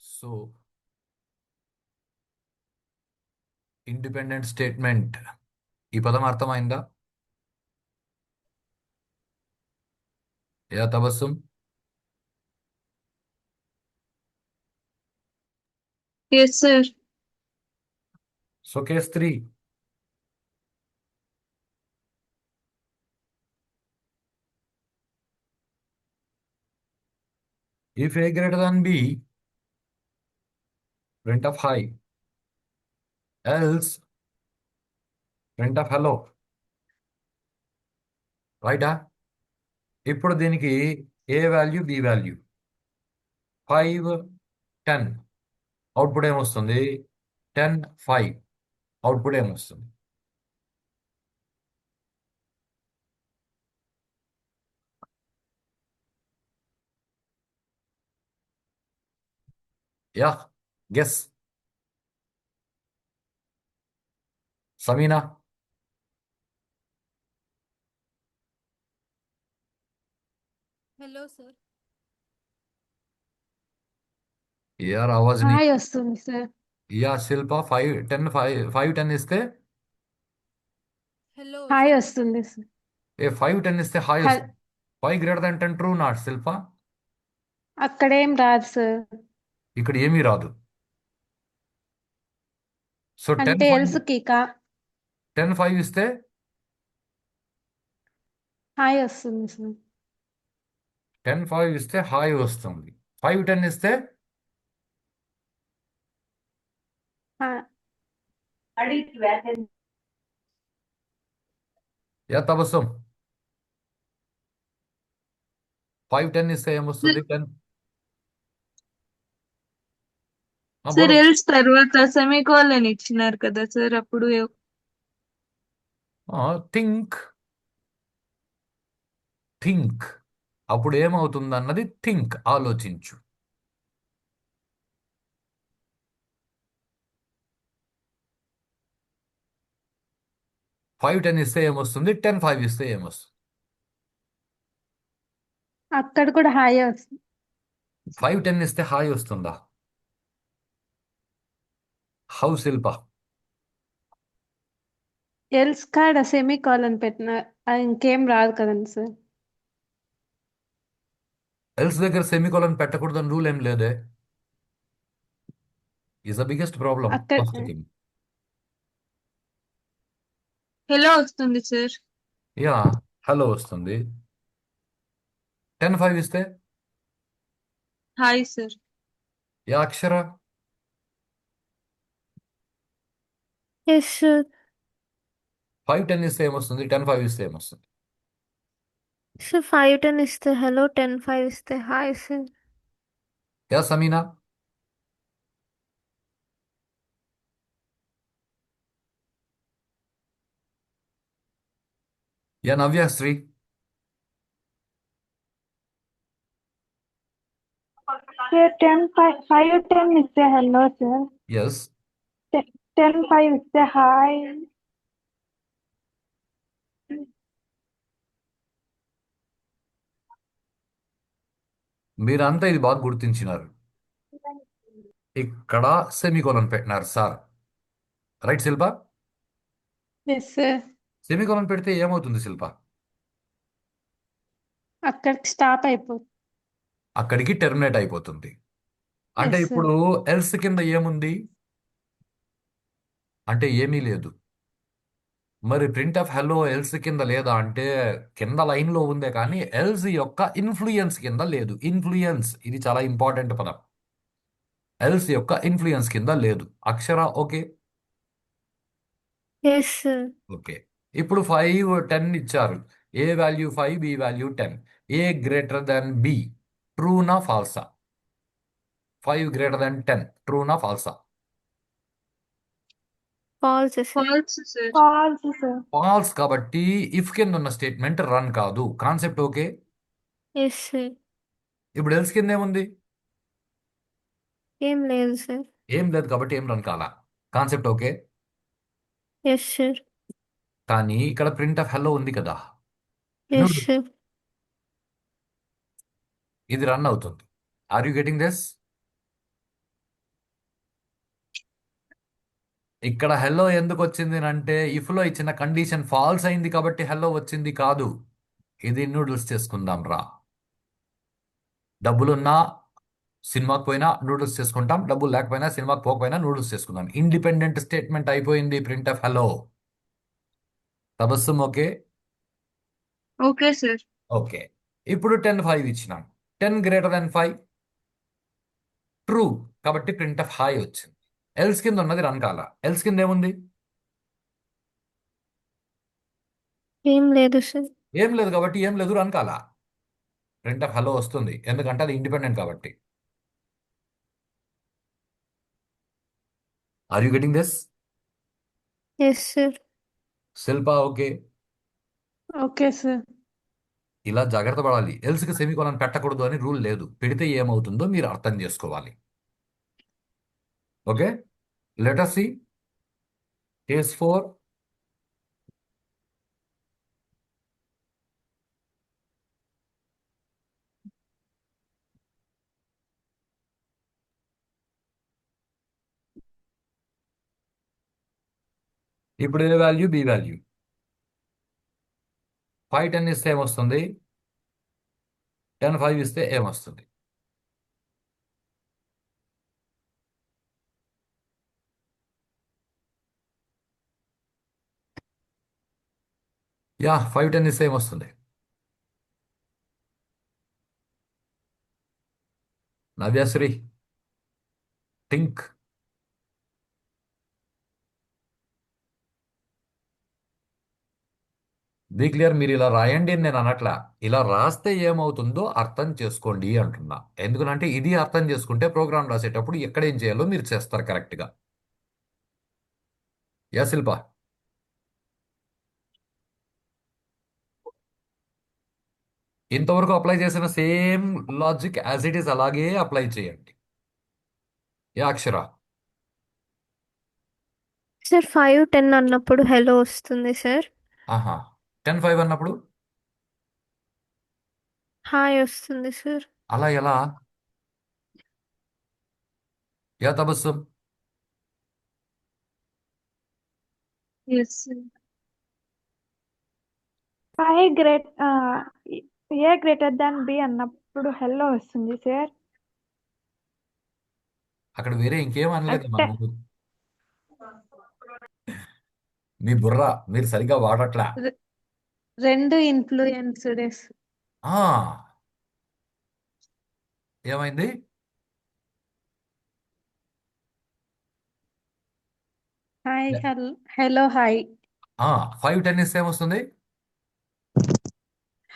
So independent statement ఈ పదం అర్థమైందా? Yeah Tabassum. Yes, sir. So case 3. If A greater than B, print of high, else print of hello. రైటా? ఇప్పుడు దీనికి ఏ value B value 5 10 output ఏమొస్తుంది? 10 5 output ఏమొస్తుంది? Yeah, guess. Sameena. Hello sir. यार आवाज नहीं. హాయ్ వస్తుంది సార్. యా శిల్ప 5 10 5 5 10 ఇస్తే हेलो హాయ్ सर। వస్తుంది సార్. ఏ 5 10 ఇస్తే హాయ్ హల్ వస్తుంది. 5 గ్రేటర్ దాన్ 10 ట్రూ నాట్ శిల్ప? అక్కడేం రాదు సార్. ఇక్కడ ఏమీ రాదు. సో 10 అంటే 5 ఎల్స్కి కా 10 5 ఇస్తే హాయ్ వస్తుంది సార్. 10 5 ఇస్తే హాయ్ వస్తుంది. 5 10 ఇస్తే హా- యా తబస్సుం. 5 10 ఇస్తే ఏమొస్తుంది? 10. సార్ బోలో. ఎల్స్ తర్వాత సెమీకోలన్ ఇచ్చినారు కదా సార్, అప్పుడు థింక్ థింక్ అప్పుడు ఏమవుతుంది అన్నది థింక్, ఆలోచించు. 5 10 ఇస్తే ఏమొస్తుంది? 10 5 ఇస్తే ఏమొస్తుంది? అక్కడ కూడా హాయ్ వస్తుంది. 5 10 ఇస్తే హాయ్ వస్తుందా? హౌ శిల్ప? ఎల్స్ కాడ సెమీకోలన్ పెట్టిన అది ఇంకేం రాదు కదండి సార్. ఎల్స్ దగ్గర సెమికోలన్ పెట్టకూడదని రూల్ ఏం లేదే. ఈజ్ ద బిగ్గెస్ట్ ప్రాబ్లం అక్కడ ఫస్ట్ థింగ్. హలో వస్తుంది సార్. యా, హలో వస్తుంది. 10 5 ఇస్తే hi sir. Yeah Akshara. Yes sir. 5 10 ఇస్తే ఏమొస్తుంది? 10 5 ఇస్తే ఏమొస్తుంది? सर 5 10 इस्ते हेलो 10 5 इस्ते hi sir. Yeah Sameena. Yeah Navyasri. Sir, 10 5 is the hello, sir. Yes. 10 5 is the hi. మీరంతా ఇది బాగా గుర్తించినారు. ఇక్కడ సెమికోలన్ పెట్టినారు sir. Right Shilpa? Yes sir. Semicolon పెడితే ఏమవుతుంది శిల్ప? అక్కడికి స్టాప్ అయిపోతుంది. అక్కడికి టెర్మినేట్ అయిపోతుంది. అంటే ఎస్ సార్. ఇప్పుడు ఎల్స్ కింద ఏముంది? అంటే ఏమీ లేదు. మరి ప్రింట్ ఆఫ్ హెల్లో ఎల్స్ కింద లేదా అంటే కింద లైన్లో ఉందే కానీ ఎల్స్ యొక్క ఇన్ఫ్లుయెన్స్ కింద లేదు. ఇన్ఫ్లుయెన్స్ ఇది చాలా ఇంపార్టెంట్ పదం. ఎల్స్ యొక్క ఇన్ఫ్లుయెన్స్ కింద లేదు. Akshara okay? Yes sir. Okay. ఇప్పుడు 5 10 ఇచ్చారు. A value 5, B value 10. A greater than B, ట్రూనా ఫాల్సా? 5 గ్రేటర్ దాన్ 10, ట్రూనా ఫాల్సా? फॉल्स है sir. False sir. False, sir. False కాబట్టి ఇఫ్ కింద ఉన్న స్టేట్మెంట్ రన్ కాదు. Concept okay? Yes sir. ఇప్పుడు ఎల్స్ కింద ఏముంది? ఏం లేదు सर। ఏం లేదు కాబట్టి ఏం రన్ కాలా. Concept okay? Yes sir. కానీ ఇక్కడ ప్రింట్ ఆఫ్ హెల్లో ఉంది కదా. यस చూడు, सर। ఇది రన్ అవుతుంది. Are you getting this? ఇక్కడ హెల్లో ఎందుకు వచ్చింది అంటే ఇఫ్లో ఇచ్చిన కండిషన్ ఫాల్స్ అయింది కాబట్టి హెల్లో వచ్చింది కాదు. ఇది నూడిల్స్ చేసుకుందాం రా. డబ్బులున్నా సినిమాకి పోయినా నూడిల్స్ చేసుకుంటాం, డబ్బులు లేకపోయినా సినిమాకి పోకపోయినా నూడిల్స్ చేసుకుందాం. ఇండిపెండెంట్ స్టేట్మెంట్ అయిపోయింది print of hello. Tabassum okay. Okay sir. Okay. ఇప్పుడు 10 5 ఇచ్చినాం. 10 greater than 5 ట్రూ కాబట్టి ప్రింట్ ఆఫ్ హాయ్ వచ్చింది. ఎల్స్ కింద ఉన్నది రన్ కాల. ఎల్స్ కింద ఏముంది? ఏం లేదు సార్. ఏం లేదు కాబట్టి ఏం లేదు రన్ కాల. ప్రింట్ ఆఫ్ హలో వస్తుంది ఎందుకంటే అది ఇండిపెండెంట్ కాబట్టి. Are you getting this? Yes sir. Shilpa okay. Okay sir. ఇలా జాగ్రత్త పడాలి. ఎల్స్కి సెమీకోలన్ పెట్టకూడదు అని రూల్ లేదు. పెడితే ఏమవుతుందో మీరు అర్థం చేసుకోవాలి. Okay. Let us see case 4. ఇప్పుడు ఏ వాల్యూ? B value. 5 10 ఇస్తే ఏమొస్తుంది? 10 5 ఇస్తే ఏమొస్తుంది? యా 5 10 ఇస్తే ఏమొస్తుంది? నవ్యశ్రీ థింక్. Be clear. మీరు ఇలా రాయండి అని నేను అనట్లా. ఇలా రాస్తే ఏమవుతుందో అర్థం చేసుకోండి అంటున్నా. ఎందుకంటే ఇది అర్థం చేసుకుంటే ప్రోగ్రామ్ రాసేటప్పుడు ఎక్కడ ఏం చేయాలో మీరు చేస్తారు కరెక్ట్గా. యా శిల్ప. ఇంతవరకు అప్లై చేసిన same logic as it is అలాగే అప్లై చేయండి. యా అక్షర. సార్ 5 10 అన్నప్పుడు హెలో వస్తుంది సార్. ఆహా. 10 5 అన్నప్పుడు హాయ్ వస్తుంది సార్. అలా ఎలా? Yeah Tabassum. Yes sir. 5 great A greater than B అన్నప్పుడు హెల్లో వస్తుంది సార్. అక్కడ వేరే ఇంకేం అనలేదు అంటే మనము. మీ బుర్ర మీరు సరిగా వాడట్లా. రెండు ఇన్ఫ్లుయెన్స్డ్. ఆ ఏమైంది? Hi hello hi. 5 10 ఇస్తే ఏమొస్తుంది?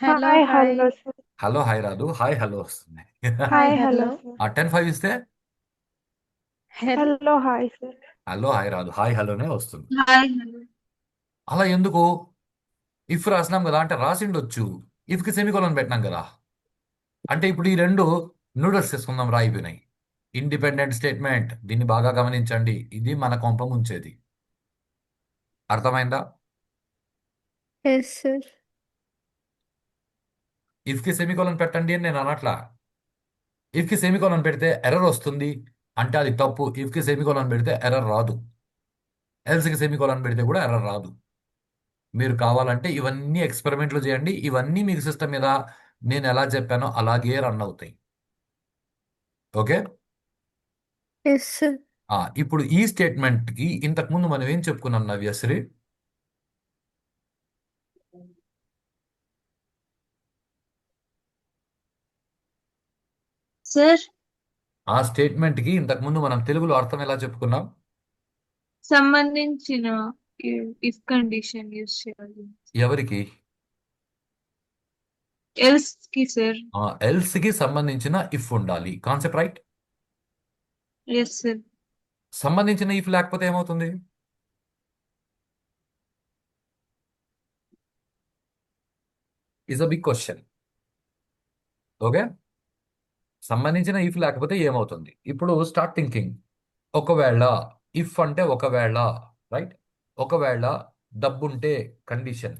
Hello hi hi. Hello sir. Hello hi రాదు, హాయ్ హలో వస్తుంది. Hi hello. Hello sir. 10 5 ఇస్తే hello hi sir. Hello hi రాదు, హాయ్ హలోనే వస్తుంది. Hi hello. అలా ఎందుకు? ఇఫ్ రాసినాం కదా అంటే రాసిండొచ్చు. ఇఫ్కి సెమికోలన్ పెట్టినాం కదా. అంటే ఇప్పుడు ఈ రెండు నూడిల్స్ చేసుకుందాం రా అయిపోయినాయి. Independent statement. దీన్ని బాగా గమనించండి. ఇది మన కొంప ముంచేది. అర్థమైందా? Yes sir. ఇఫ్కి సెమికోలన్ పెట్టండి అని నేను అనట్లా. ఇఫ్కి సెమికోలన్ పెడితే ఎర్రర్ వస్తుంది అంటే అది తప్పు. ఇఫ్కి సెమికోలన్ పెడితే ఎర్రర్ రాదు. ఎల్స్కి సెమికోలన్ పెడితే కూడా ఎర్రర్ రాదు. మీరు కావాలంటే ఇవన్నీ ఎక్స్పెరిమెంట్లు చేయండి. ఇవన్నీ మీకు సిస్టమ్ మీద నేను ఎలా చెప్పానో అలాగే రన్ అవుతాయి. ఓకే. Yes sir. ఇప్పుడు ఈ స్టేట్మెంట్కి ఇంతకుముందు మనం ఏం చెప్పుకున్నాం నవ్యశ్రీ? సార్ ఆ స్టేట్మెంట్కి ఇంతకుముందు మనం తెలుగులో అర్థం ఎలా చెప్పుకున్నాం? సంబంధించిన ఇఫ్ కండిషన్ యూస్ చేయాలి. ఎవరికి? ఎల్స్ కి సార్. ఎల్స్కి సంబంధించిన ఇఫ్ ఉండాలి. Concept right? Yes sir. సంబంధించిన ఇఫ్ లేకపోతే ఏమవుతుంది? Is a big question. Okay. సంబంధించిన ఇఫ్ లేకపోతే ఏమవుతుంది? ఇప్పుడు స్టార్ట్ థింకింగ్. ఒకవేళ ఇఫ్ అంటే ఒకవేళ రైట్. ఒకవేళ డబ్బుంటే కండిషన్.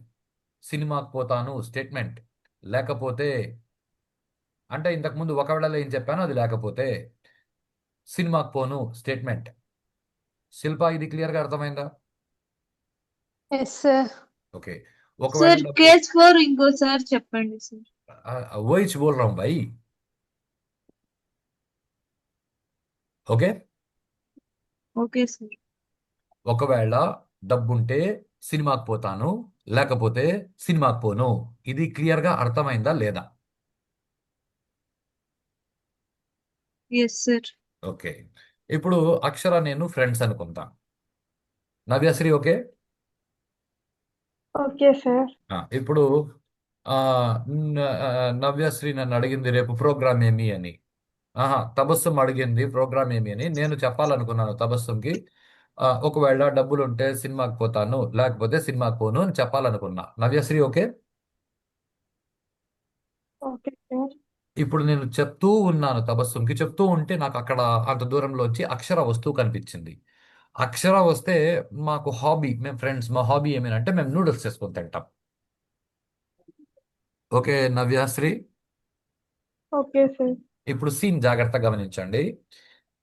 సినిమాకి పోతాను స్టేట్మెంట్. లేకపోతే అంటే ఇంతకుముందు ఒకవేళలో ఏం చెప్పానో అది లేకపోతే సినిమాకి పోను స్టేట్మెంట్. శిల్ప ఇది క్లియర్గా అర్థమైందా? Yes sir. ఓకే. ఒకవేళ సార్ డబ్బు కేస్ ఫోర్ ఇంకోసారి చెప్పండి సార్. वही बोल रहा हूँ भाई. ఓకే. Okay sir. ఒకవేళ డబ్బుంటే సినిమాకి పోతాను, లేకపోతే సినిమాకి పోను. ఇది క్లియర్గా అర్థమైందా లేదా? Yes sir. ఓకే. ఇప్పుడు అక్షర నేను ఫ్రెండ్స్ అనుకుంటా. నవ్యశ్రీ ఓకే. Okay sir. ఇప్పుడు ఆ, నవ్యశ్రీ నన్ను అడిగింది రేపు ప్రోగ్రామ్ ఏమి అని. తబస్సుం అడిగింది ప్రోగ్రామ్ ఏమి అని. నేను చెప్పాలనుకున్నాను తబస్సుంకి ఒకవేళ డబ్బులుంటే సినిమాకి పోతాను, లేకపోతే సినిమాకి పోను అని చెప్పాలనుకున్నా. నవ్యశ్రీ ఓకే. Okay sir. ఇప్పుడు నేను చెప్తూ ఉన్నాను తబస్సుంకి, చెప్తూ ఉంటే నాకు అక్కడ అంత దూరంలో వచ్చి అక్షర వస్తువు కనిపించింది. అక్షర వస్తే మాకు హాబీ, మేము ఫ్రెండ్స్, మా హాబీ ఏమేనంటే మేము నూడిల్స్ చేసుకొని తింటాం. ఓకే నవ్యశ్రీ. Okay sir. ఇప్పుడు సీన్ జాగ్రత్తగా గమనించండి.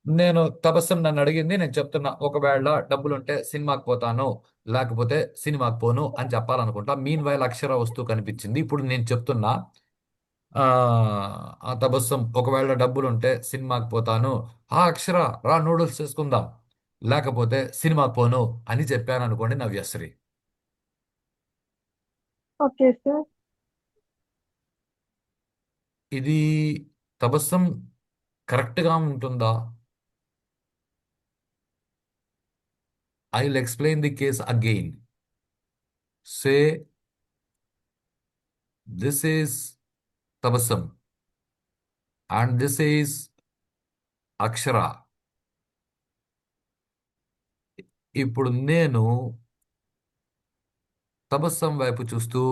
నేను తబస్సం నన్ను అడిగింది, నేను చెప్తున్నా ఒకవేళ డబ్బులుంటే సినిమాకి పోతాను, లేకపోతే సినిమాకి పోను అని చెప్పాలనుకుంటా. మీన్ వైల్ అక్షర వస్తువు కనిపించింది. ఇప్పుడు నేను చెప్తున్నా ఆ ఆ తబస్సం ఒకవేళ డబ్బులుంటే సినిమాకి పోతాను, అక్షర రా నూడిల్స్ చేసుకుందాం, లేకపోతే సినిమాకి పోను అని చెప్పాను అనుకోండి నవ్యశ్రీ. Okay sir. ఇది తబస్సం కరెక్ట్గా ఉంటుందా? I will explain the case again. Say this is Tabassum and this is Akshara. ఇప్పుడు నేను తబస్సం వైపు చూస్తూ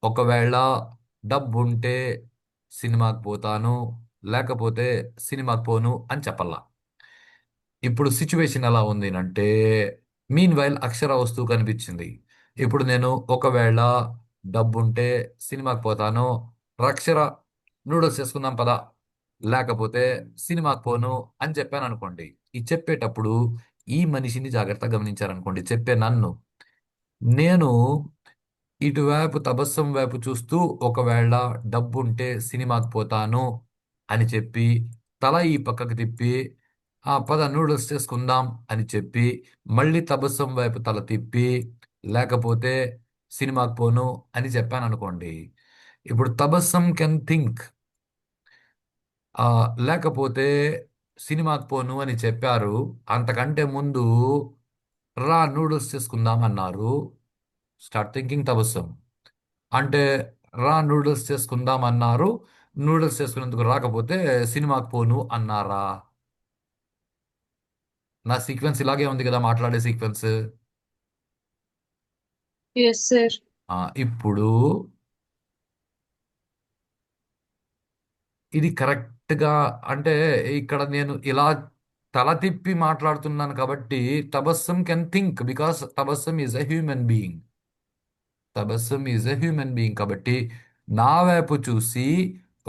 ఒకవేళ డబ్బుంటే సినిమాకి పోతాను, లేకపోతే సినిమాకి పోను అని చెప్పాల. ఇప్పుడు సిచ్యువేషన్ ఎలా ఉంది అంటే మీన్ వైల్ అక్షర వస్తువు కనిపించింది. ఇప్పుడు నేను ఒకవేళ డబ్బుంటే సినిమాకి పోతాను, అక్షర నూడిల్స్ చేసుకుందాం పదా, లేకపోతే సినిమాకి పోను అని చెప్పాను అనుకోండి. ఈ చెప్పేటప్పుడు ఈ మనిషిని జాగ్రత్తగా గమనించారనుకోండి, చెప్పే నన్ను, నేను ఇటువైపు తబస్సం వైపు చూస్తూ ఒకవేళ డబ్బుంటే సినిమాకి పోతాను అని చెప్పి తల ఈ పక్కకు తిప్పి పద నూడిల్స్ చేసుకుందాం అని చెప్పి మళ్ళీ తబస్సం వైపు తల తిప్పి లేకపోతే సినిమాకి పోను అని చెప్పాను అనుకోండి. ఇప్పుడు తబస్సం కెన్ థింక్ లేకపోతే సినిమాకి పోను అని చెప్పారు, అంతకంటే ముందు రా నూడిల్స్ చేసుకుందాం అన్నారు. Start thinking Tabassum. అంటే రా నూడిల్స్ చేసుకుందాం అన్నారు, నూడిల్స్ చేసుకునేందుకు రాకపోతే సినిమాకి పోను అన్నారా? నా సీక్వెన్స్ ఇలాగే ఉంది కదా, మాట్లాడే సీక్వెన్స్. Yes sir. ఇప్పుడు ఇది కరెక్ట్గా అంటే ఇక్కడ నేను ఇలా తల తిప్పి మాట్లాడుతున్నాను కాబట్టి Tabassum can think because Tabassum is a human being. Tabassum is a human being కాబట్టి నా వైపు చూసి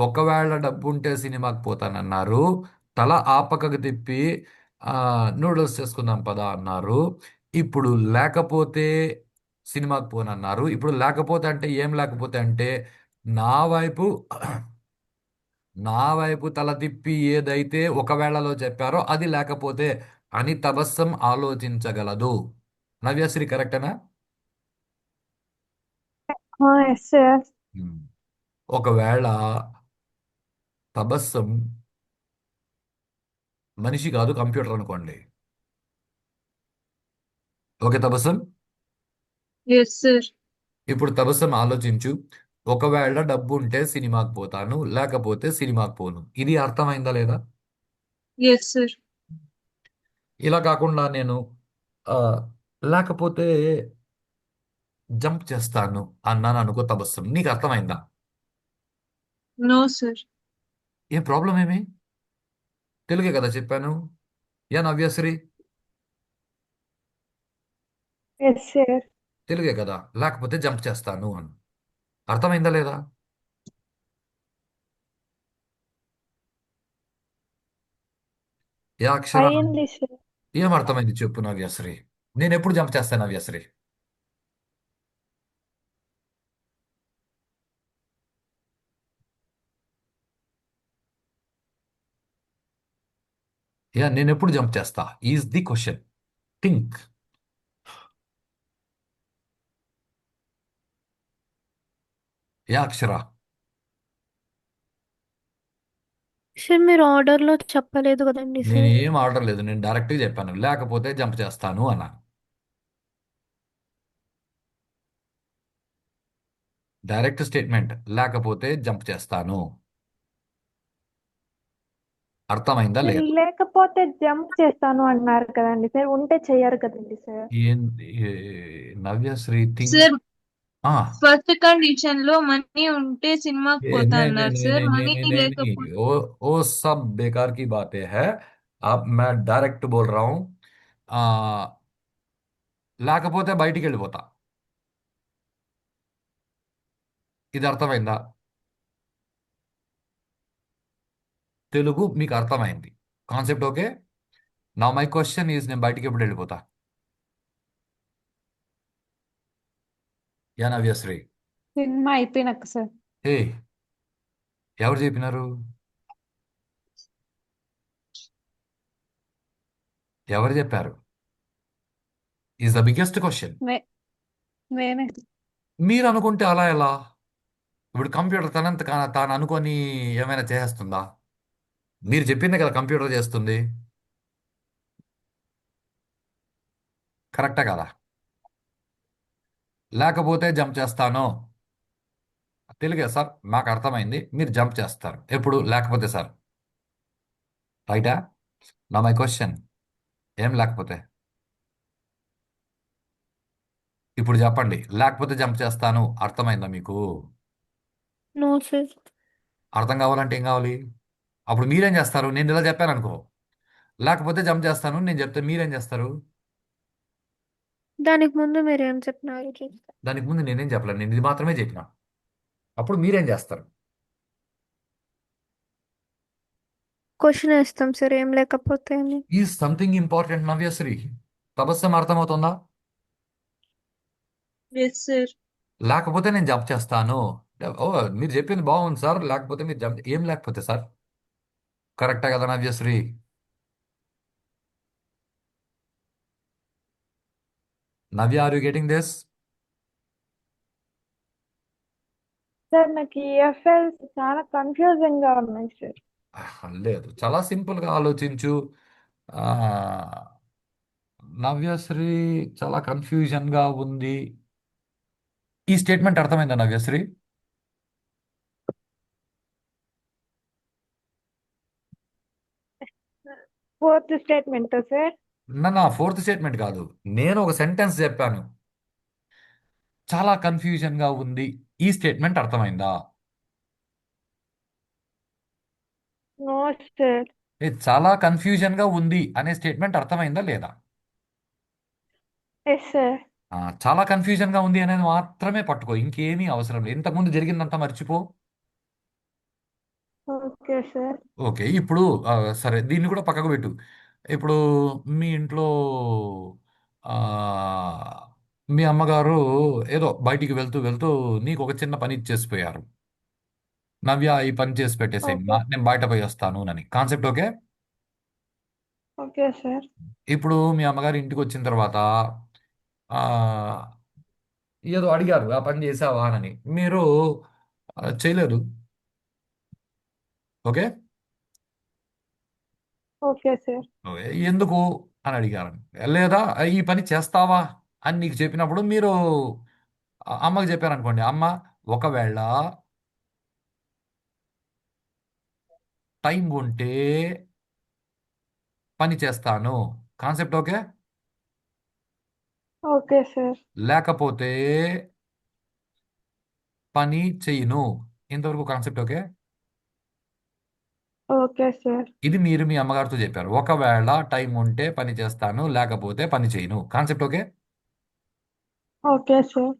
ఒకవేళ డబ్బు ఉంటే సినిమాకి పోతానన్నారు, తల ఆ పక్కకు తిప్పి నూడిల్స్ చేసుకుందాం పదా అన్నారు. ఇప్పుడు లేకపోతే సినిమాకి పోనన్నారు. ఇప్పుడు లేకపోతే అంటే ఏం లేకపోతే అంటే నా వైపు నా వైపు తల తిప్పి ఏదైతే ఒకవేళలో చెప్పారో అది లేకపోతే అని తబస్సం ఆలోచించగలదు. నవ్యశ్రీ కరెక్టేనా? Yes sir. Hmm. ఒకవేళ తబస్సం మనిషి కాదు కంప్యూటర్ అనుకోండి. ఓకే తబస్సం. Yes sir. ఇప్పుడు తబస్సం ఆలోచించు, ఒకవేళ డబ్బు ఉంటే సినిమాకి పోతాను, లేకపోతే సినిమాకి పోను. ఇది అర్థమైందా లేదా? Yes sir. ఇలా కాకుండా నేను ఆ, లేకపోతే జంప్ చేస్తాను అన్నాను అనుకో తబస్సం, నీకు అర్థమైందా? No sir. ఏం ప్రాబ్లం ఏమి? తెలుగే కదా చెప్పాను. యా నవ్యశ్రీ? Yes sir. తెలుగే కదా, లేకపోతే జంప్ చేస్తాను అని అర్థమైందా లేదా? యా అక్షర? అయింది సార్. ఏం అర్థమైంది చెప్పు నవ్యశ్రీ. నేను ఎప్పుడు జంప్ చేస్తాను నవ్యశ్రీ? యా, నేను ఎప్పుడు జంప్ చేస్తా is the question. Think. Yeah Akshara. Sir మీరు ఆర్డర్లో చెప్పలేదు కదండి నేను సార్. ఏం ఆర్డర్ లేదు, నేను డైరెక్ట్గా చెప్పాను లేకపోతే జంప్ చేస్తాను అన్నాను. డైరెక్ట్ స్టేట్మెంట్, లేకపోతే జంప్ చేస్తాను. అర్థమైందా సార్ లేదు? లేకపోతే జంప్ చేస్తాను అన్నారు కదండి సార్, ఉంటే చెయ్యరు కదండి సార్. ఏం Navyasri think. Sir first condition లో మనీ ఉంటే సినిమాకి పోతా नहीं नहीं అన్నారు नहीं సార్, नहीं नहीं మనీ नहीं नहीं లేకపోతే नहीं, वो सब बेकार की बातें हैं. अब मैं डायरेक्ट बोल रहा हूँ. ఆ, లేకపోతే బయటికి వెళ్ళిపోతా. ఇది అర్థమైందా? తెలుగు మీకు అర్థమైంది, కాన్సెప్ట్ ఓకే. నా మై క్వశ్చన్ ఈజ్, నేను బయటికి ఎప్పుడు వెళ్ళిపోతా? యా నవ్యశ్రీ. సినిమా అయిపోయినాక సార్. ఏ, ఎవరు చెప్పినారు? ఎవరు చెప్పారు? Is the biggest question. నే- నేనే. మీరు అనుకుంటే అలా ఎలా? ఇప్పుడు కంప్యూటర్ తనంత తాను అనుకొని ఏమైనా చేసేస్తుందా? మీరు చెప్పిందే కదా కంప్యూటర్ చేస్తుంది. కరెక్టా కదా? లేకపోతే జంప్ చేస్తాను. తెలుగే సార్, మాకు అర్థమైంది, మీరు జంప్ చేస్తారు ఎప్పుడు? లేకపోతే సార్, రైటా? నా మై క్వశ్చన్, ఏం లేకపోతే? ఇప్పుడు చెప్పండి, లేకపోతే జంప్ చేస్తాను అర్థమైందా మీకు? No sir. అర్థం కావాలంటే ఏం కావాలి? అప్పుడు మీరేం చేస్తారు? నేను ఇలా చెప్పాను అనుకో, లేకపోతే జంప్ చేస్తాను నేను చెప్తే మీరేం చేస్తారు? దానికి ముందు మీరు ఏం చెప్పినారు చూస్తా. దానికి ముందు నేనేం చెప్పలేను, నేను ఇది మాత్రమే చెప్పిన. అప్పుడు మీరేం చేస్తారు? క్వశ్చన్ వేస్తాం సార్ ఏం లేకపోతే అని. ఈ సంథింగ్ ఇంపార్టెంట్ నవ్యశ్రీ. తపస్సం అర్థమవుతుందా? Yes sir. లేకపోతే నేను జంప్ చేస్తాను. ఓ, మీరు చెప్పింది బాగుంది సార్, లేకపోతే మీరు జంప్, ఏం లేకపోతే సార్? కరెక్టే కదా Navyasri? Navya, are you getting this? Sir నాకు ఈ ఎఫ్ఎల్స్ చాలా కన్ఫ్యూజింగ్ గా ఉన్నాయి సార్. లేదు, చాలా సింపుల్గా ఆలోచించు. ఆ, నవ్యశ్రీ చాలా కన్ఫ్యూజన్గా ఉంది. ఈ స్టేట్మెంట్ అర్థమైందా నవ్యశ్రీ? Fourth statement sir. నా ఫోర్త్ స్టేట్మెంట్ కాదు, నేను ఒక సెంటెన్స్ చెప్పాను, చాలా కన్ఫ్యూజన్గా ఉంది. ఈ స్టేట్మెంట్ అర్థమైందా? No sir. చాలా కన్ఫ్యూజన్గా ఉంది అనే స్టేట్మెంట్ అర్థమైందా లేదా? Yes sir. చాలా కన్ఫ్యూజన్గా ఉంది అనేది మాత్రమే పట్టుకో, ఇంకేమీ అవసరం లేదు, ఇంతకుముందు జరిగిందంతా మర్చిపో. Okay sir. ఓకే, ఇప్పుడు సరే, దీన్ని కూడా పక్కకు పెట్టు. ఇప్పుడు మీ ఇంట్లో ఆ, మీ అమ్మగారు ఏదో బయటికి వెళ్తూ వెళ్తూ నీకు ఒక చిన్న పని ఇచ్చేసిపోయారు. నవ్య, ఈ పని చేసి పెట్టేసేయ్ ఓకే. నేను బయట పోయి వస్తాను అని. Concept okay. Okay sir. ఇప్పుడు మీ అమ్మగారు ఇంటికి వచ్చిన తర్వాత ఆ, ఏదో అడిగారు, ఆ పని చేసావా అని. మీరు చేయలేదు. ఓకే. Okay sir. ఓకే, ఎందుకు అని అడిగారు. లేదా ఈ పని చేస్తావా అని నీకు చెప్పినప్పుడు మీరు అమ్మకి చెప్పారనుకోండి, అమ్మ ఒకవేళ టైం ఉంటే పని చేస్తాను. Concept okay. Okay sir. లేకపోతే పని చెయ్యను. ఇంతవరకు కాన్సెప్ట్ ఓకే. Okay sir. ఇది మీరు మీ అమ్మగారితో చెప్పారు, ఒకవేళ టైం ఉంటే పని చేస్తాను లేకపోతే పని చేయను. Concept okay. Okay sir.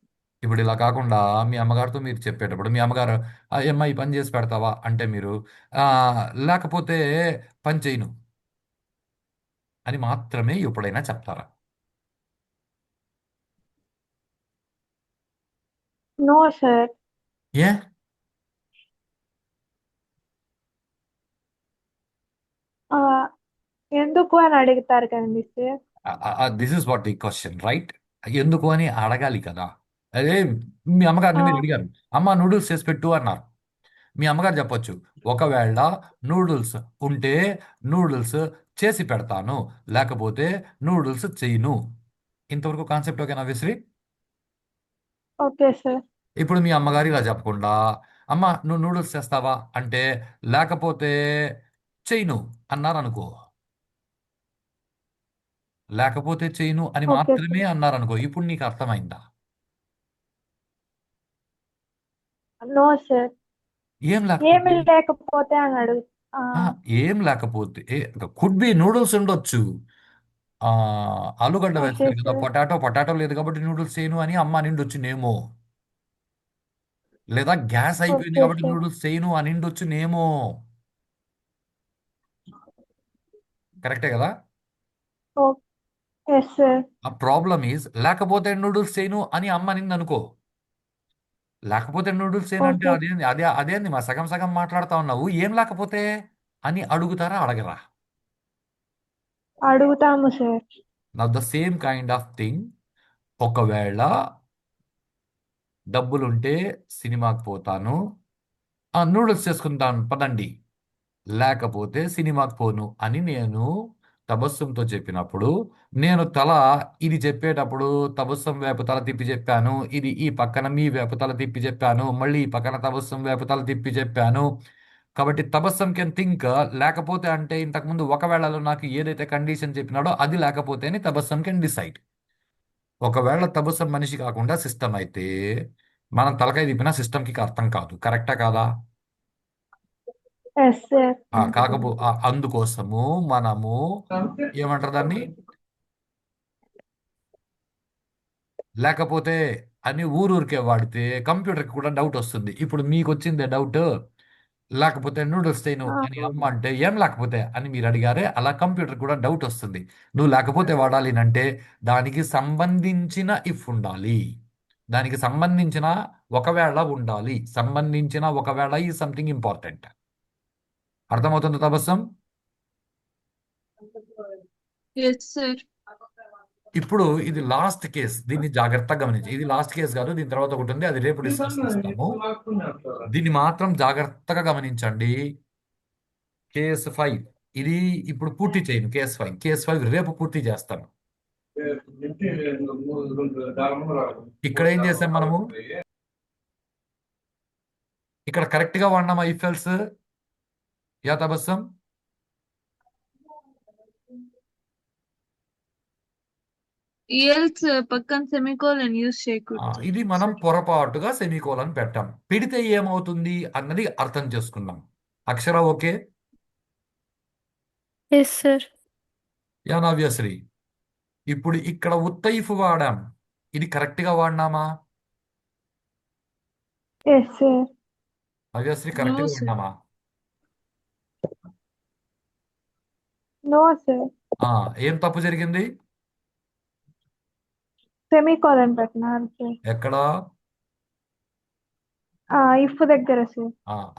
ఇప్పుడు ఇలా కాకుండా మీ అమ్మగారితో మీరు చెప్పేటప్పుడు మీ అమ్మగారు ఏమ్మా ఈ పని చేసి పెడతావా" అంటే, మీరు లేకపోతే పని చేయను. అని మాత్రమే ఎప్పుడైనా చెప్తారా? No sir. ఏ ఎందుకు అని అడుగుతారు కదండి sir. This is what the question, right? ఎందుకు అని అడగాలి కదా. అదే మీ అమ్మగారిని మీరు అడిగారు, అమ్మ నూడిల్స్ చేసి పెట్టు అన్నారు. మీ అమ్మగారు చెప్పొచ్చు, ఒకవేళ నూడిల్స్ ఉంటే నూడిల్స్ చేసి పెడతాను, లేకపోతే నూడిల్స్ చేయను. ఇంతవరకు కాన్సెప్ట్ ఓకేనా విశ్రీ? Okay sir. ఇప్పుడు మీ అమ్మగారు ఇలా చెప్పకుండా, అమ్మ నువ్వు నూడిల్స్ చేస్తావా అంటే, లేకపోతే చేయను అన్నారు అనుకో, లేకపోతే చేయను అని ఓకే మాత్రమే సార్. అన్నారు అనుకో, ఇప్పుడు నీకు అర్థమైందా? No sir. ఏం ఏమి లేకపోతే? లేకపోతే అని అడుగు. ఆ, ఆ, ఏం లేకపోతే కుడ్ బి నూడిల్స్ ఉండొచ్చు. ఆ, ఆలుగడ్డ ఓకే వేస్తారు కదా, సార్. పొటాటో లేదు కాబట్టి నూడిల్స్ చేయను అని అమ్మ నిండొచ్చునేమో. లేదా గ్యాస్ అయిపోయింది ఓకే కాబట్టి సార్. నూడిల్స్ చేయను అని నిండొచ్చునేమో. కరెక్టే కదా? Yes sir. ఆ ప్రాబ్లమ్ ఈజ్, లేకపోతే నూడిల్స్ చేయను అని అమ్మ నింది అనుకో, లేకపోతే నూడిల్స్ చేయను అంటే ఓకే. అదేంది మా సగం సగం మాట్లాడుతా ఉన్నావు, ఏం లేకపోతే అని అడుగుతారా అడగరా? అడుగుతాము సార్. నా the same kind of thing. ఒకవేళ డబ్బులుంటే సినిమాకి పోతాను, నూడిల్స్ చేసుకుంటాను పదండి, లేకపోతే సినిమాకి పోను అని నేను తబస్సుంతో చెప్పినప్పుడు, నేను తల ఇది చెప్పేటప్పుడు తబస్సం వైపు తల తిప్పి చెప్పాను, ఇది ఈ పక్కన మీ వైపు తల తిప్పి చెప్పాను, మళ్ళీ ఈ పక్కన తబస్సం వైపు తల తిప్పి చెప్పాను. కాబట్టి తబస్సం కెన్ థింక్, లేకపోతే అంటే ఇంతకుముందు ఒకవేళలో నాకు ఏదైతే కండిషన్ చెప్పినాడో అది లేకపోతే అని తబస్సం కెన్ డిసైడ్. ఒకవేళ తబస్సం మనిషి కాకుండా సిస్టమ్ అయితే, మనం తలకాయ తిప్పినా సిస్టమ్కి అర్థం కాదు. కరెక్టా కాదా? Yes sir. అందుకోసము మనము ఏమంటారు దాన్ని, లేకపోతే అని ఊరూరికే వాడితే కంప్యూటర్కి కూడా డౌట్ వస్తుంది. ఇప్పుడు మీకు వచ్చిందే డౌట్, లేకపోతే నూడిల్స్ చేయను అని అమ్మ అంటే ఏం లేకపోతే అని మీరు అడిగారే, అలా కంప్యూటర్ కూడా డౌట్ వస్తుంది. నువ్వు లేకపోతే వాడాలి అంటే దానికి సంబంధించిన ఇఫ్ ఉండాలి, దానికి సంబంధించిన ఒకవేళ ఉండాలి, సంబంధించిన ఒకవేళ ఈ సంథింగ్ ఇంపార్టెంట్. అర్థమవుతుంది తబస్సం? Yes sir. ఇప్పుడు ఇది లాస్ట్ కేస్, దీన్ని జాగ్రత్తగా గమనించి, ఇది లాస్ట్ కేస్ కాదు, దీని తర్వాత ఒకటి ఉంది, అది రేపు డిస్కస్ చేస్తాము. దీన్ని మాత్రం జాగ్రత్తగా గమనించండి. కేస్ 5 ఇది ఇప్పుడు పూర్తి చేయను. కేస్ 5 రేపు పూర్తి చేస్తాను. ఇక్కడ ఏం చేసాం మనము, ఇక్కడ కరెక్ట్ గా వాడినామా ఇఫ్ ఎల్స్? యా తబస్సం? ఎల్స్ పక్కన సెమికోలన్ యూజ్ చేయకూడదు ఇది మనం సార్. పొరపాటుగా సెమీకోలన్ పెట్టాం. పెడితే ఏమవుతుంది అన్నది అర్థం చేసుకున్నాం. Akshara okay? Yes sir. Yeah Navyasri? ఇప్పుడు ఇక్కడ ఉత్తైఫ్ వాడాం, ఇది కరెక్ట్ గా వాడినామా? Yes sir. Navyasri no correct గా సార్. వాడినామా? No sir. ఏం తప్పు జరిగింది? సెమీకోలన్ పెట్టినారు సార్. ఎక్కడ? ఇఫ్ దగ్గర సార్.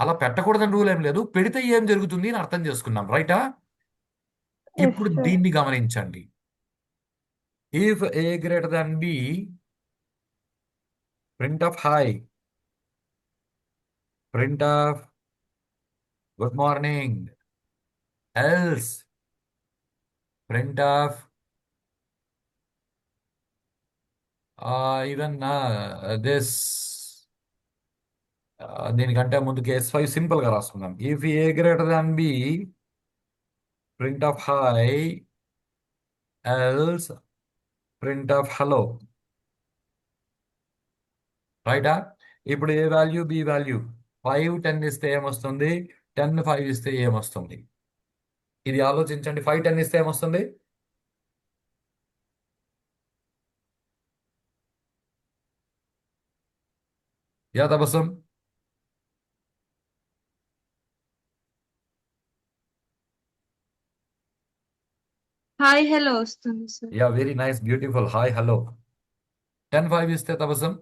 అలా పెట్టకూడదని రూల్ ఏం లేదు, పెడితే ఏం జరుగుతుంది అని అర్థం చేసుకున్నాం, రైటా? ఎస్ ఇప్పుడు సార్. దీన్ని గమనించండి. If A greater than B, printf hi, printf good morning, else printf even this. దీనికంటే ముందు కేస్ 5 సింపుల్ గా రాసుకుందాం. If A greater than B, printf hi, else printf hello, రైటా? ఇప్పుడు ఏ value B value, 5 10 ఇస్తే ఏమొస్తుంది, 10 5 ఇస్తే ఏమొస్తుంది? ఇది ఆలోచించండి. 5 10 ఇస్తే ఏమొస్తుంది? యా తబస్సం? హాయ్ హలో వస్తుంది sir. Yeah very nice beautiful hi hello 10-5 ఇస్తే తబసం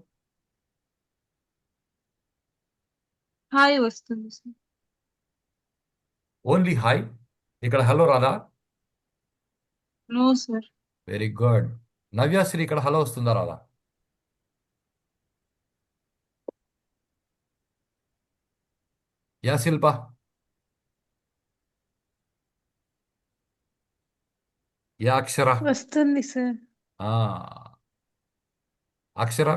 హాయ్ వస్తుంది సార్. ఓన్లీ హాయ్ ఇక్కడ హలో రాదా నో సార్. వెరీ గుడ్ నవ్యాశ్రీ ఇక్కడ హలో వస్తుందా రాదా యా శిల్ప యా అక్షర వస్తుంది సార్. ఆ, అక్షర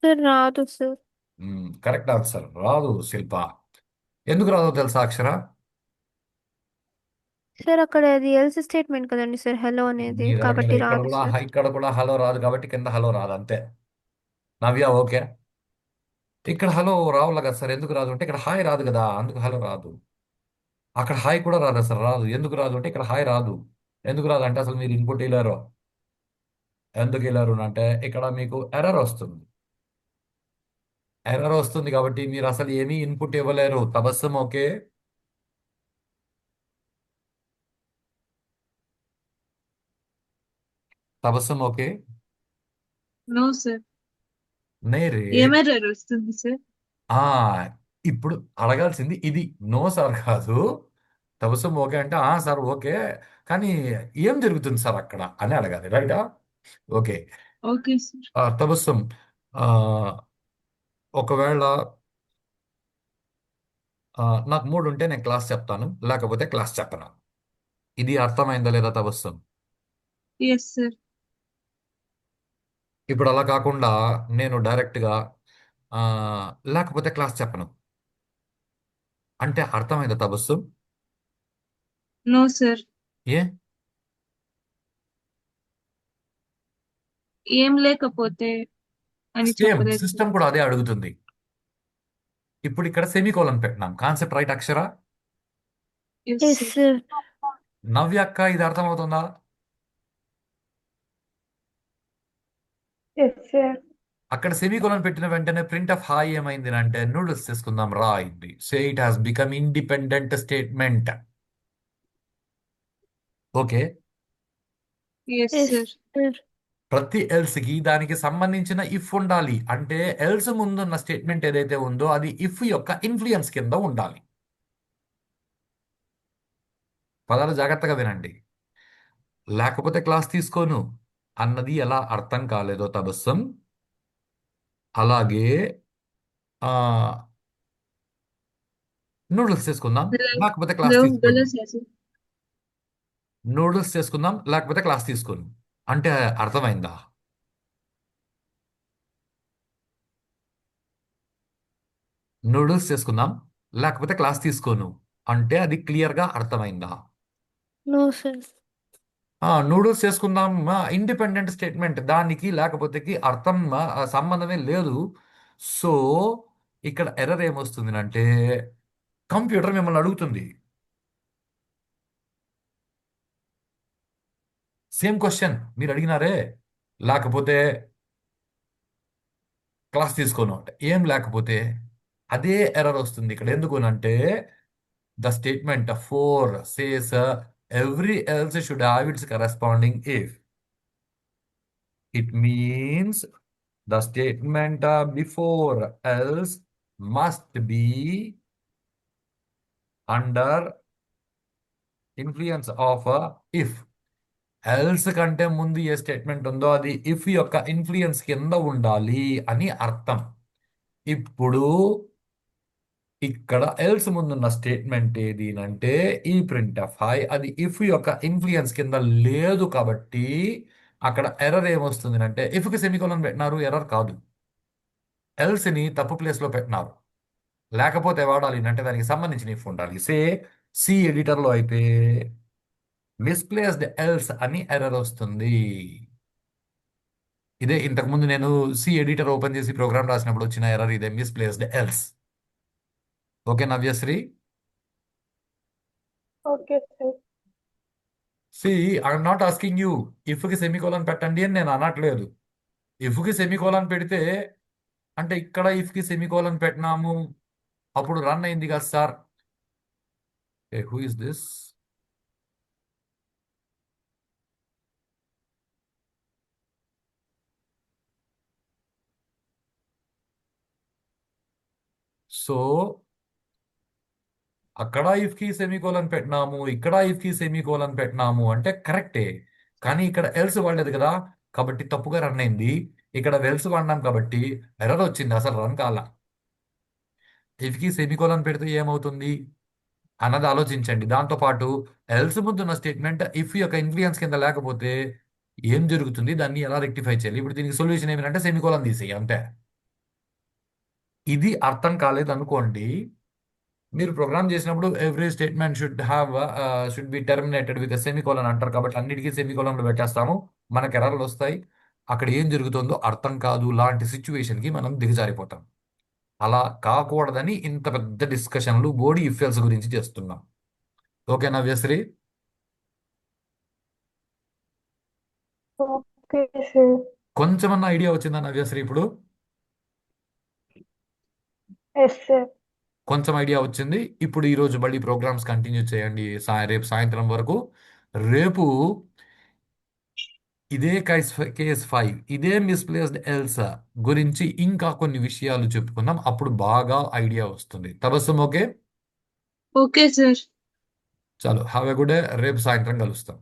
సార్ రాదు సార్. కరెక్ట్ ఆన్సర్ రాదు శిల్ప ఎందుకు రాదో తెలుసా అక్షర సార్ అక్కడ అది ఎల్స్ స్టేట్మెంట్ కదండి సార్ హలో అనేది, నీ దగ్గర కాబట్టి ఇక్కడ రాదు కూడా సార్. ఇక్కడ కూడా హలో రాదు కాబట్టి కింద హలో రాదు అంతే నవ్య ఓకే ఇక్కడ హలో రావాలి కదా సార్ ఎందుకు రాదు అంటే ఇక్కడ హాయ్ రాదు కదా అందుకు హలో రాదు అక్కడ హాయ్ కూడా రాదు సార్ రాదు ఎందుకు రాదు అంటే ఇక్కడ హాయ్ రాదు ఎందుకు రాదు అంటే అసలు మీరు ఇన్పుట్ ఇవ్వలేరు ఎందుకు ఇవ్వలేరు అంటే ఇక్కడ మీకు ఎర్రర్ వస్తుంది ఎర్రర్ వస్తుంది కాబట్టి మీరు అసలు ఏమీ ఇన్పుట్ ఇవ్వలేరు తబస్సం ఓకే తబస్సం ఓకే నో సార్. నేరే ఏం ఎర్రర్ వస్తుంది సార్? ఆ ఇప్పుడు అడగాల్సింది ఇది నో సార్ కాదు తబస్సం ఓకే అంటే ఆ సార్ ఓకే కానీ ఏం జరుగుతుంది సార్ అక్కడ అని అడగాలి రైటా ఓకే ఓకే సార్. తబస్సం ఆ, ఒకవేళ నాకు మూడు ఉంటే నేను క్లాస్ చెప్తాను లేకపోతే క్లాస్ చెప్పను ఇది అర్థమైందా లేదా తబస్సం ఎస్ సార్. ఇప్పుడు అలా కాకుండా నేను డైరెక్ట్గా ఆ, లేకపోతే క్లాస్ చెప్పను అంటే అర్థమైందా తబస్సం నో సార్. ఏ ఏం లేకపోతే అని సేమ్ చెప్పలేదు సార్. సిస్టమ్ కూడా అదే అడుగుతుంది ఇప్పుడు ఇక్కడ సెమీకోలన్ పెట్టినాం కాన్సెప్ట్ రైట్ అక్షర ఎస్ ఎస్ సార్. సార్. నవ్య అక్క ఇది అర్థమవుతుందా ఎస్ సార్. అక్కడ సెమీకోలన్ పెట్టిన వెంటనే ప్రింట్ ఆఫ్ హాయ్ ఏమైంది అంటే నూడిల్స్ తీసుకుందాం రా అయింది so it has become independent statement okay yes yes sir. Sir. ప్రతి ఎల్స్ కి దానికి సంబంధించిన ఇఫ్ ఉండాలి అంటే ఎల్స్ ముందున్న స్టేట్మెంట్ ఏదైతే ఉందో అది ఇఫ్ యొక్క ఇన్ఫ్లుయెన్స్ కింద ఉండాలి పదాలు జాగ్రత్తగా వినండి లేకపోతే క్లాస్ తీసుకోను అన్నది ఎలా అర్థం కాలేదో తబస్సం అలాగే ఆ నూడిల్స్ తీసుకుందాం లేకపోతే క్లాస్ హలో తీసుకోను హలో సార్. నూడిల్స్ చేసుకుందాం లేకపోతే క్లాస్ తీసుకోను అంటే అర్థమైందా నూడిల్స్ చేసుకుందాం లేకపోతే క్లాస్ తీసుకోను అంటే అది క్లియర్గా అర్థమైందా నో సార్. నూడిల్స్ చేసుకుందాం ఇండిపెండెంట్ స్టేట్మెంట్ దానికి లేకపోతేకి అర్థం సంబంధమే లేదు సో ఇక్కడ ఎర్రర్ ఏమొస్తుంది అంటే కంప్యూటర్ మిమ్మల్ని అడుగుతుంది సేమ్ క్వశ్చన్ మీరు అడిగినారే లేకపోతే క్లాస్ తీసుకోను అంటే ఏం లేకపోతే అదే ఎర్రర్ వస్తుంది ఇక్కడ ఎందుకు అంటే the statement four says every else should have it's corresponding if it means the statement before else must be under influence of if else కంటే ముందు ఏ స్టేట్మెంట్ ఉందో అది ఇఫ్ యొక్క ఇన్ఫ్లుయెన్స్ కింద ఉండాలి అని అర్థం ఇప్పుడు ఇక్కడ ఎల్స్ ముందున్న స్టేట్మెంట్ ఏది అంటే ఈ ప్రింట్ ఆఫ్ హై అది ఇఫ్ యొక్క ఇన్ఫ్లుయెన్స్ కింద లేదు కాబట్టి అక్కడ ఎర్రర్ ఏమొస్తుంది అంటే ఇఫ్కి సెమికోలన్ పెట్టినారు ఎర్రర్ కాదు ఎల్స్ ని తప్పు ప్లేస్ లో పెట్టినారు లేకపోతే వాడాలి అంటే దానికి సంబంధించిన ఇఫ్ ఉండాలి సి ఎడిటర్ లో అయితే మిస్ప్లేస్డ్ ఎల్స్ అని ఎర్రర్ వస్తుంది ఇదే ఇంతకుముందు నేను సి ఎడిటర్ ఓపెన్ చేసి ప్రోగ్రామ్ రాసినప్పుడు వచ్చిన ఎర్రర్ ఇదే misplaced else okay Navyasri okay sir. See I'm not asking you ఇఫ్కి సెమికోలన్ పెట్టండి అని నేను అనట్లేదు ఇఫ్కి సెమికోలన్ పెడితే అంటే ఇక్కడ ఇఫ్కి సెమికోలన్ పెట్టినాము అప్పుడు రన్ అయింది కదా sir who is this so అక్కడ ఇఫ్ కి సెమీకోలన్ పెట్టినాము, ఇక్కడ ఇఫ్ కి సెమీకోలన్ పెట్టినాము అంటే కరెక్టే. కానీ ఇక్కడ ఎల్స్ వాడలేదు కదా, కాబట్టి తప్పుగా రన్ అయింది. ఇక్కడ వెల్స్ వాడినాం కాబట్టి ఎర్రర్ వచ్చింది, అసలు రన్ కాల. ఇఫ్ కి సెమీకోలన్ పెడితే ఏమవుతుంది అన్నది ఆలోచించండి. దాంతోపాటు ఎల్స్ ముందున్న స్టేట్మెంట్ ఇఫ్ యొక్క ఇన్ఫ్లుయెన్స్ కింద లేకపోతే ఏం జరుగుతుంది, దాన్ని ఎలా రెక్టిఫై చేయాలి. ఇప్పుడు దీనికి సొల్యూషన్ ఏమిటంటే సెమీకోలన్ తీసేయి అంతే. ఇది అర్థం కాలేదు అనుకోండి, మీరు ప్రోగ్రామ్ చేసినప్పుడు every statement should be terminated with semicolon అంటారు, కాబట్టి అన్నిటికీ సెమీకోలన్లు పెట్టేస్తాము, మనకు ఎర్రర్లు వస్తాయి, అక్కడ ఏం జరుగుతుందో అర్థం కాదు, లాంటి సిచ్యువేషన్కి మనం దిగజారిపోతాం. అలా కాకూడదని ఇంత పెద్ద డిస్కషన్లు బోడీ ఇఫెల్స్ గురించి చేస్తున్నాం. ఓకే నవ్యశ్రీ? Okay sir. కొంచెమన్నా ఐడియా వచ్చిందా నవ్యశ్రీ ఇప్పుడు? Yes sir. కొంచెం ఐడియా వచ్చింది. ఇప్పుడు ఈరోజు మళ్ళీ ప్రోగ్రామ్స్ కంటిన్యూ చేయండి రేపు సాయంత్రం వరకు. రేపు ఇదే కేస్ 5, ఇదే మిస్ప్లేస్డ్ ఎల్సా గురించి ఇంకా కొన్ని విషయాలు చెప్పుకుందాం, అప్పుడు బాగా ఐడియా వస్తుంది. తబస్సుమ్ ఓకే? Okay sir. చలో హ్యావ్ ఎ గుడ్ డే. రేపు సాయంత్రం కలుస్తాం.